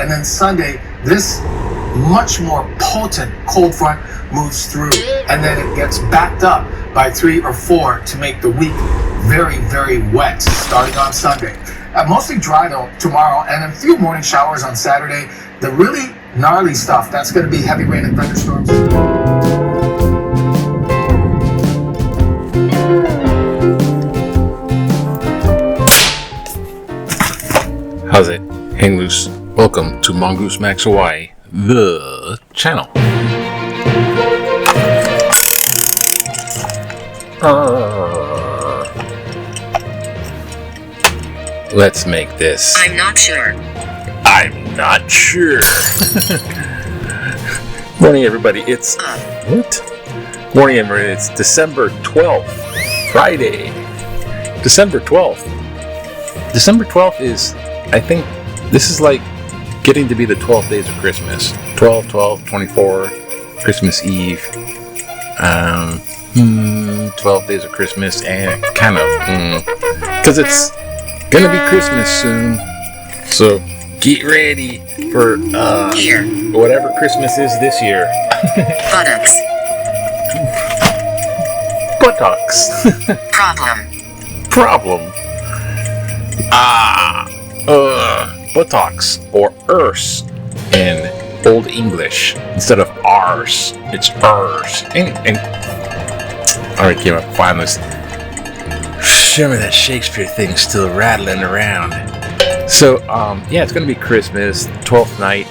And then Sunday, this much more potent cold front moves through, and then it gets backed up by 3 or 4 to make the week very, very wet starting on Sunday. Mostly dry though tomorrow, and a few morning showers on Saturday. The really gnarly stuff, that's going to be heavy rain and thunderstorms. How's it? Hang loose. Welcome to Mongoose Max Hawaii, the channel. Let's make this. I'm not sure. I'm not sure. Morning, everybody. It's what? Morning, everybody. It's December 12th, Friday. December 12th. December 12th is, I think, this is like getting to be the 12 days of Christmas. 12, 12, 24, Christmas Eve. 12 days of Christmas, and kind of, because it's gonna be Christmas soon. So get ready for whatever Christmas is this year. Buttocks. Problem. Buttocks, or ers in Old English. Instead of ours, it's ers. And I already came up with finally. Show me that Shakespeare thing still rattling around. So, yeah, it's going to be Christmas, 12th night,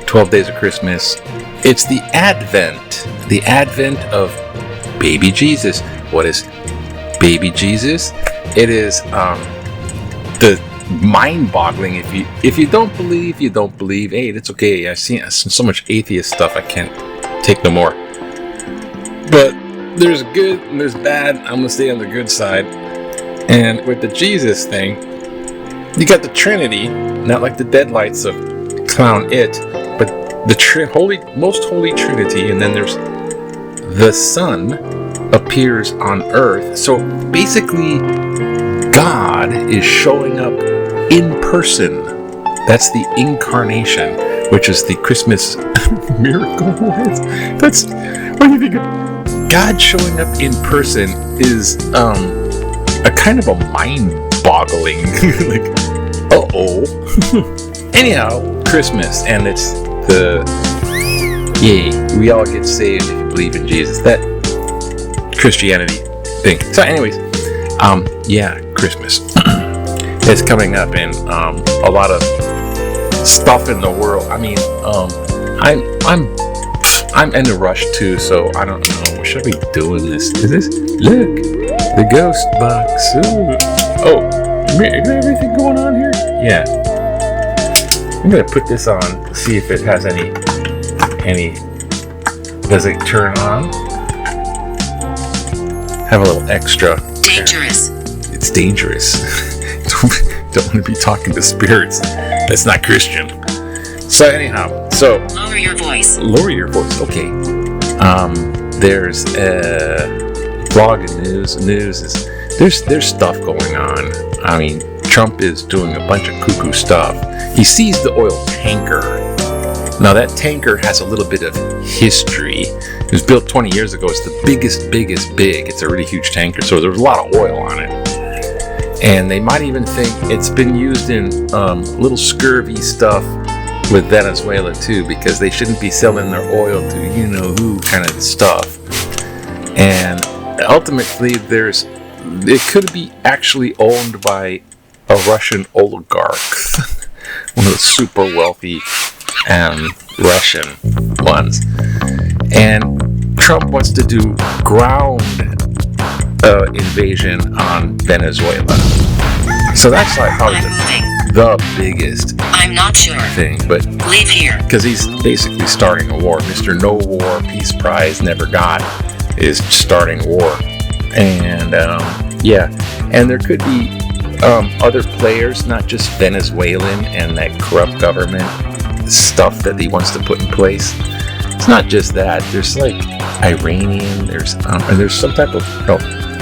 12 days of Christmas. It's the Advent of baby Jesus. What is baby Jesus? It is the mind-boggling. If you don't believe, you don't believe. Hey, it's okay. I've seen so much atheist stuff. I can't take no more. But there's good and there's bad. I'm gonna stay on the good side. And with the Jesus thing, you got the Trinity, not like the deadlights of Clown It, but the most holy Trinity. And then there's the Son appears on Earth. So basically, God is showing up in person. That's the incarnation, which is the Christmas miracle. That's what do you think of? God showing up in person is a kind of a mind-boggling, like, Anyhow, Christmas, and it's the yay, we all get saved if you believe in Jesus. That Christianity thing. So, anyways, yeah, Christmas. It's coming up, and a lot of stuff in the world. I mean, I'm in a rush too, so I don't know. Should I be doing this? Is this? Look, the ghost box. Ooh. Oh, is everything going on here? Yeah. I'm gonna put this on to see if it has any. Does it turn on? Have a little extra. Dangerous. It's dangerous. Don't want to be talking to spirits. That's not Christian. So anyhow, lower your voice. Okay. There's vlog and news is there's stuff going on. I mean, Trump is doing a bunch of cuckoo stuff. He seized the oil tanker. Now that tanker has a little bit of history. It was built 20 years ago. It's the biggest big. It's a really huge tanker. So there's a lot of oil on it. And they might even think it's been used in little scurvy stuff with Venezuela too, because they shouldn't be selling their oil to you-know-who kind of stuff. And ultimately, it could be actually owned by a Russian oligarch, one of the super wealthy Russian ones. And Trump wants to do ground invasion on Venezuela. So that's like probably the biggest thing, but leave here, because he's basically starting a war. Mr. No War Peace Prize never got is starting war. And yeah, and there could be other players, not just Venezuelan and that corrupt government stuff that he wants to put in place. It's not just that. There's like Iranian. There's some type of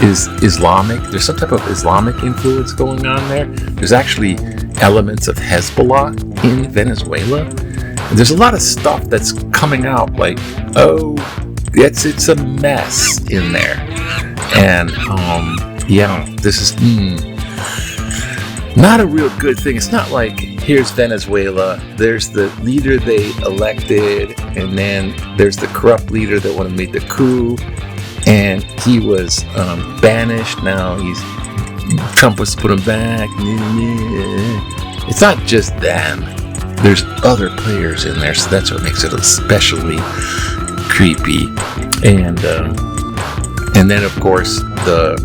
is Islamic. There's some type of Islamic influence going on there. There's actually elements of Hezbollah in Venezuela. And there's a lot of stuff that's coming out like, oh, it's a mess in there. And this is not a real good thing. It's not like, here's Venezuela, there's the leader they elected, and then there's the corrupt leader that wanted to make the coup, and he was banished. Now Trump was to put him back. It's not just them. There's other players in there, so that's what makes it especially creepy. And then, of course, the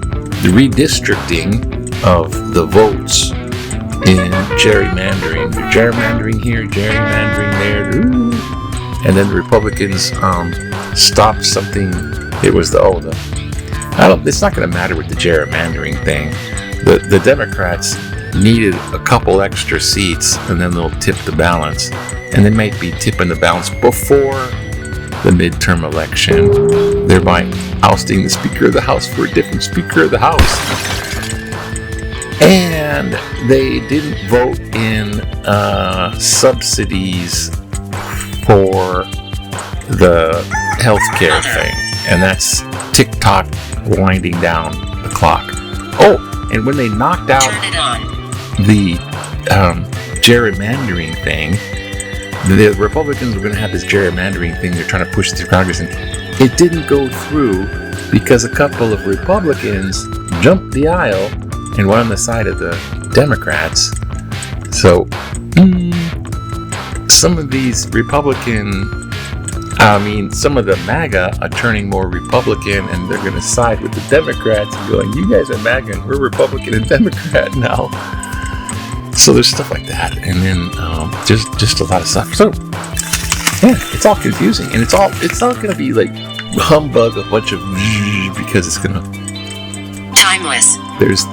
redistricting of the votes in gerrymandering. Gerrymandering here, gerrymandering there. And then the Republicans stopped something. It was it's not going to matter with the gerrymandering thing. The Democrats needed a couple extra seats, and then they'll tip the balance. And they might be tipping the balance before the midterm election, thereby ousting the Speaker of the House for a different Speaker of the House. And they didn't vote in subsidies for the healthcare thing. And that's TikTok winding down the clock. Oh, and when they knocked out the gerrymandering thing, the Republicans were going to have this gerrymandering thing they're trying to push through Congress, and it didn't go through because a couple of Republicans jumped the aisle and went on the side of the Democrats. So, some of these some of the MAGA are turning more Republican, and they're going to side with the Democrats and going, you guys are MAGA and we're Republican and Democrat now. So there's stuff like that, and then just a lot of stuff. So yeah, it's all confusing, and it's all going to be like humbug, a bunch of because it's going to timeless. There's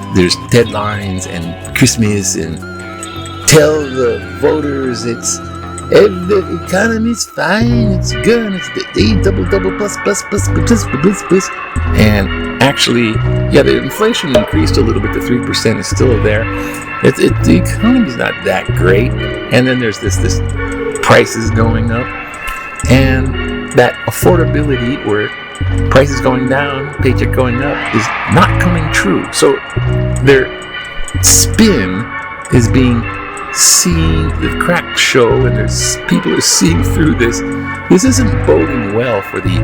deadlines and Christmas and tell the voters the economy's fine, it's good, it's the double plus, and actually, yeah, the inflation increased a little bit. The 3% is still there. The economy's not that great, and then there's this prices going up, and that affordability where prices going down, paycheck going up is not coming true. So their spin is being seen, the crack show, and there's people are seeing through this. This isn't boding well for the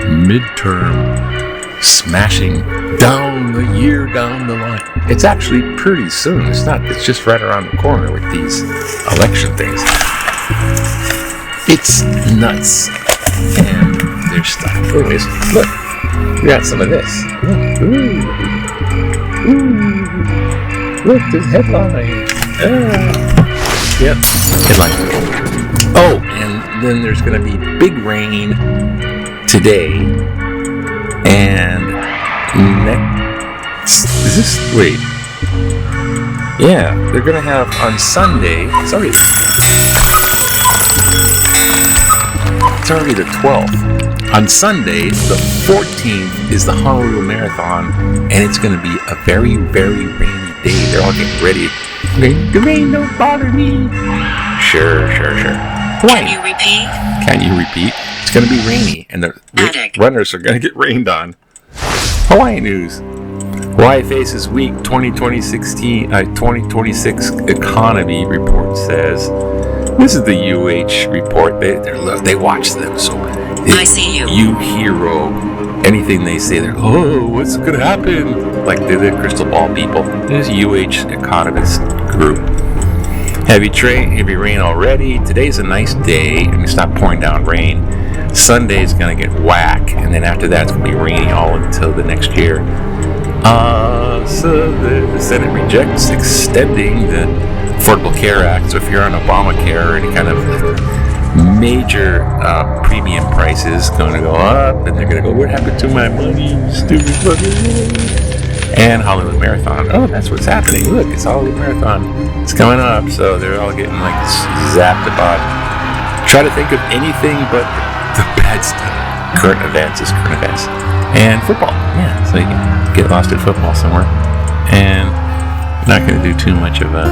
midterm smashing down the year down the line. It's actually pretty soon. It's just right around the corner with these election things. It's nuts. And there's stuff. Anyways, look, we got some of this. Look, there's headlines. Yep, headline. Oh, and then there's going to be big rain today, and yeah, they're going to have on Sunday, it's already the 12th. On Sunday, the 14th, is the Honolulu Marathon, and it's going to be a very, very rainy day. They're all getting ready. The rain don't bother me. Sure. Can you repeat? It's going to be rainy, and the runners are going to get rained on. Hawaii news. Hawaii faces weak 2026 economy report says. This is the UH report. They watch them, so I see you. You hero. Anything they say, they're, what's going to happen? Like they're the crystal ball people. This is UH economist group. Heavy rain already. Today's a nice day. It's going to stop pouring down rain. Sunday's going to get whack, and then after that, it's going to be rainy all until the next year. So the Senate rejects extending the Affordable Care Act. So if you're on Obamacare or any kind of major premium prices going to go up, and they're going to go, what happened to my money, stupid fucker? And Honolulu Marathon. Oh, that's what's happening. Look, it's Honolulu Marathon. It's coming up, so they're all getting like zapped about. Try to think of anything but the bad stuff. Current events is current events. And football. Yeah, so you can get lost in football somewhere. And I'm not going to do too much of a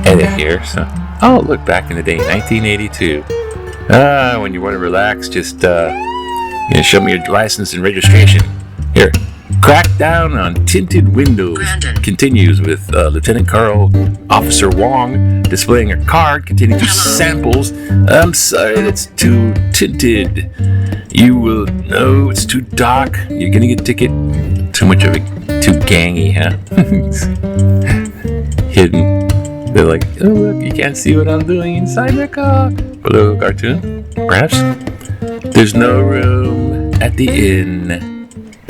edit here. So, oh, look, back in the day, 1982. When you want to relax, just show me your license and registration. Here, crackdown on tinted windows continues with Lieutenant Colonel Officer Wong displaying a card containing 2 samples. I'm sorry, that's too tinted. You will know it's too dark. You're gonna get a ticket. Too much of it. Too gangy, huh? Hidden. They're like, oh look, you can't see what I'm doing inside the car. Hello, cartoon? Perhaps? There's no room at the inn.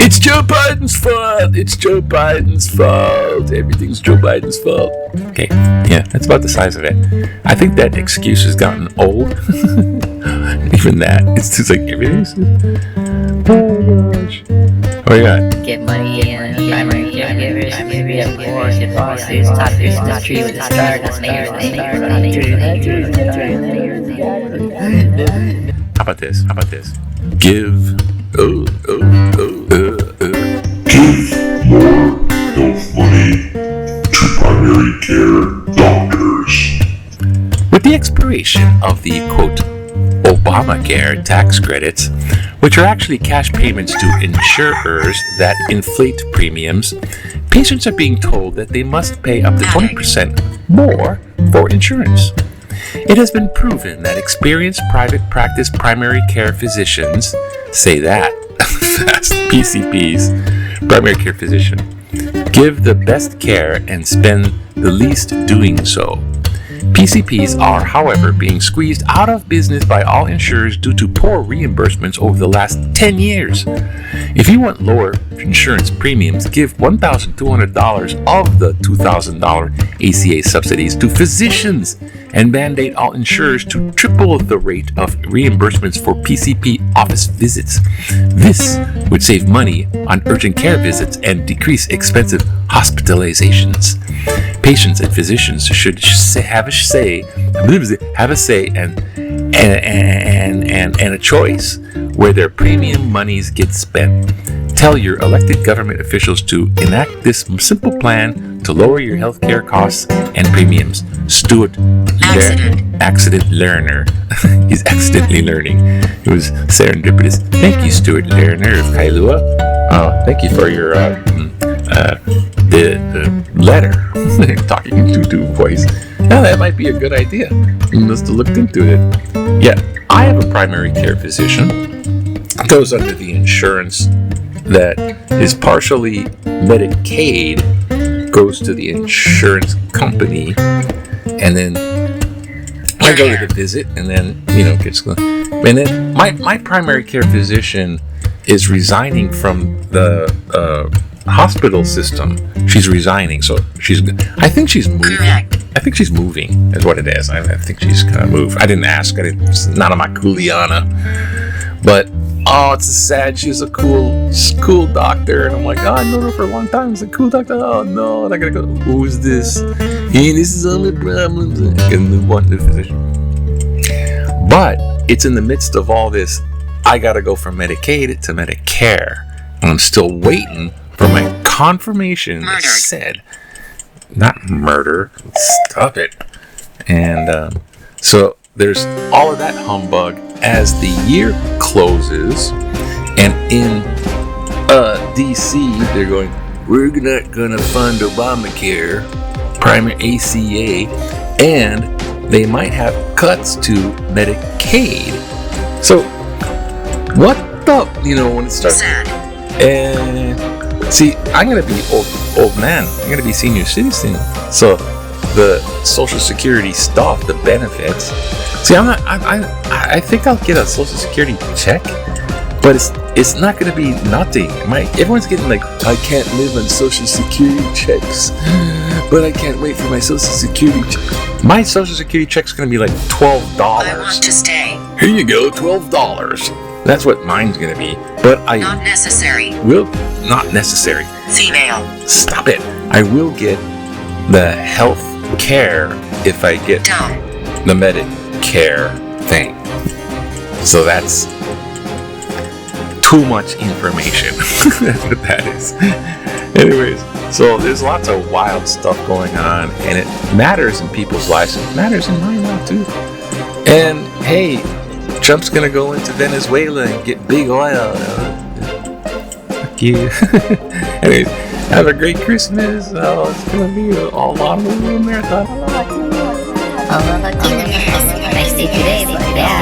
It's Joe Biden's fault! It's Joe Biden's fault! Everything's Joe Biden's fault. Okay, yeah, that's about the size of it. I think that excuse has gotten old. Even that. It's just like everything's... Oh gosh. What do you got? Get money in, primary caregivers, of course, your bosses, top industry with the start, How about this? Give. Give more health money to primary care doctors. With the expiration of the, quote, Obamacare tax credits, which are actually cash payments to insurers that inflate premiums, patients are being told that they must pay up to 20% more for insurance. It has been proven that experienced private practice primary care physicians say that, fast, PCPs, primary care physician, give the best care and spend the least doing so. PCPs are, however, being squeezed out of business by all insurers due to poor reimbursements over the last 10 years. If you want lower insurance premiums, give $1,200 of the $2,000 ACA subsidies to physicians and mandate all insurers to triple the rate of reimbursements for PCP office visits. This would save money on urgent care visits and decrease expensive hospitalizations. Patients and physicians should have a say and a choice where their premium monies get spent. Tell your elected government officials to enact this simple plan to lower your healthcare costs and premiums. Stuart Accident Learner. He's accidentally learning. It was serendipitous. Thank you, Stuart Learner of Kailua. Thank you for your the letter. Talking in tutu voice. Now that might be a good idea. You must have looked into it. Yeah, I have a primary care physician. It goes under the insurance that is partially Medicaid, goes to the insurance company, and then I go to the visit, and then gets going. And then my primary care physician is resigning from the hospital system. She's resigning, so I think she's moving. I think she's moving is what it is. I think she's gonna move. I didn't ask. It's not on my Kuliana. But it's sad. She's a cool doctor, and I'm like, I know her for a long time. She's a cool doctor. Oh no, and I gotta go. Who is this? Hey, this is all my problems. And then one new physician. But it's in the midst of all this. I gotta go from Medicaid to Medicare, and I'm still waiting for my confirmation that said, not murder, stop it. And so there's all of that humbug as the year closes, and in DC they're going, we're not gonna fund Obamacare, primary ACA, and they might have cuts to Medicaid. So what the, when it starts, and see, I'm gonna be old man. I'm gonna be senior citizen. So the Social Security stuff, the benefits. See, I think I'll get a Social Security check, but it's not gonna be nothing. Everyone's getting like, I can't live on Social Security checks, but I can't wait for my Social Security check. My Social Security check's gonna be like $12. I want to stay. Here you go, $12. That's what mine's gonna be. But Not necessary. Not necessary. Female. Stop it. I will get the health care if I get the Medicare thing. So that's too much information. That's what that is. Anyways, so there's lots of wild stuff going on, and it matters in people's lives. It matters in my life too. And hey, Trump's gonna go into Venezuela and get big oil. Fuck you. Anyways, have a great Christmas. It's gonna be all Honolulu Marathon. I stay today, but yeah.